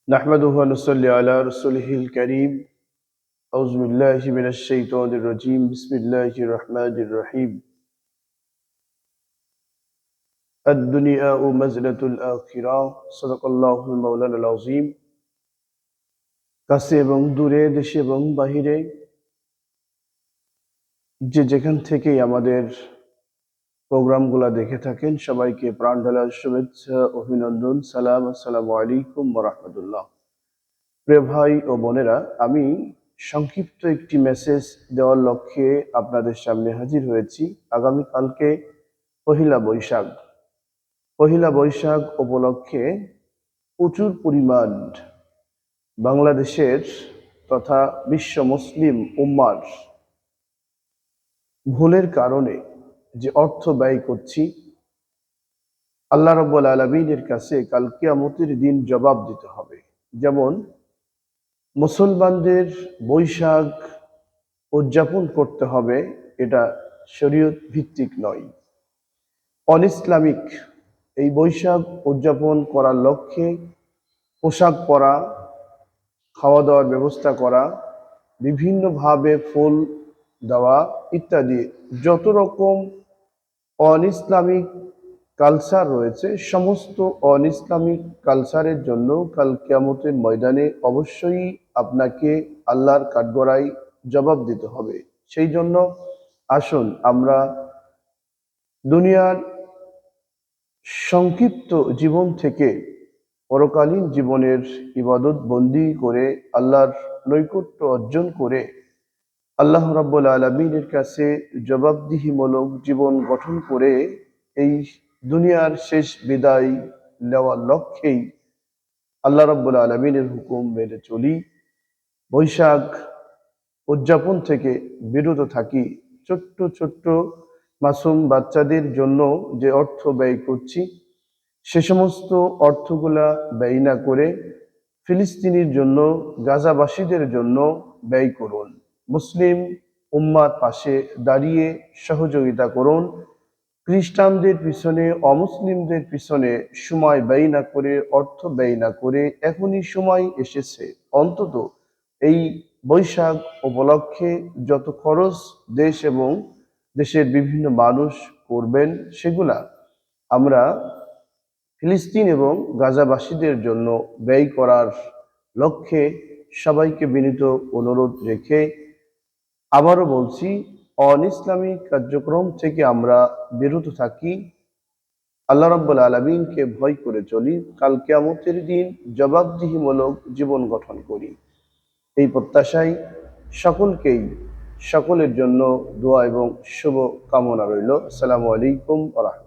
نحمده ونصلي على رسوله الكريم أعوذ بالله من الشيطان الرجيم بسم الله الرحمن الرحيم الدنيا مزرعة الآخرة صدق الله المولانا العظيم কাছে এবং দূরে দেশে এবং বাহিরে যে যেখান থেকেই আমাদের প্রোগ্রামগুলো দেখে থাকেন সবাইকে প্রাণ ঢালা শুভেচ্ছা অভিনন্দন সালাম আসসালামু আলাইকুম ওয়া রাহমাতুল্লাহ। প্রিয় ভাই ও বোনেরা, আমি সংক্ষিপ্ত একটি মেসেজ দেওয়ার লক্ষ্যে আপনাদের সামনে হাজির হয়েছি। আগামীকালকে পহিলা বৈশাখ উপলক্ষে প্রচুর পরিমাণ বাংলাদেশের তথা বিশ্ব মুসলিম উম্মার ভুলের কারণে যে অর্থ ব্যয় করছি, আল্লাহ রাব্বুল আলামিনের কাছে কাল কিয়ামতের দিন জবাব দিতে হবে। যেমন মুসলমানদের বৈশাখ উদযাপন করতে হবে, এটা শরীয়ত ভিত্তিক নয়, অনইসলামিক। এই বৈশাখ উদযাপন করার লক্ষ্যে পোশাক পরা, খাওয়া দাওয়ার ব্যবস্থা করা, বিভিন্নভাবে ফুল দেওয়া ইত্যাদি যত রকম অনইসলামিক কালচার রয়েছে, সমস্ত অনইসলামিক কালচারের জন্য কাল কিয়ামতের ময়দানে অবশ্যই আপনাকে আল্লাহর কাঠগড়ায় জবাব দিতে হবে। সেই জন্য আসুন আমরা দুনিয়ার সংক্ষিপ্ত জীবন থেকে পরকালীন জীবনের ইবাদত বন্দি করে আল্লাহর নৈকট্য অর্জন করে আল্লাহ রাব্বুল আলামিনের কাছে জবাবদিহিমূলক জীবন গঠন করে এই দুনিয়ার শেষ বিদায় নেওয়ার লক্ষ্যেই আল্লাহ রাব্বুল আলামিনের হুকুম মেনে চলি, বৈশাখ উদযাপন থেকে বিরত থাকি। ছোট্ট ছোট্ট মাসুম বাচ্চাদের জন্য যে অর্থ ব্যয় করছি, সে সমস্ত অর্থগুলা ব্যয় না করে ফিলিস্তিনের জন্য, গাজাবাসীদের জন্য ব্যয় করুন। মুসলিম উম্মার পাশে দাঁড়িয়ে সহযোগিতা করুন। খ্রিস্টানদের পিছনে, অমুসলিমদের পিছনে সময় ব্যয় না করে, অর্থ ব্যয় না করে এখনই সময় এসেছে অন্তত এই বৈশাখ উপলক্ষে যত খরচ দেশ এবং দেশের বিভিন্ন মানুষ করবেন, সেগুলা আমরা ফিলিস্তিন এবং গাজাবাসীদের জন্য ব্যয় করার লক্ষ্যে সবাইকে বিনীত অনুরোধ রেখে আবারও বলছি, অনইসলামিক কার্যক্রম থেকে আমরা বিরত থাকি, আল্লাহ রাব্বুল আলামিনকে ভয় করে চলি, কাল কিয়ামতের দিন জবাবদিহিমূলক জীবন গঠন করি। এই প্রত্যাশায় সকলের জন্য দোয়া এবং শুভ কামনা রইল। আসসালামু আলাইকুম ওয়া রাহমাতুল্লাহ।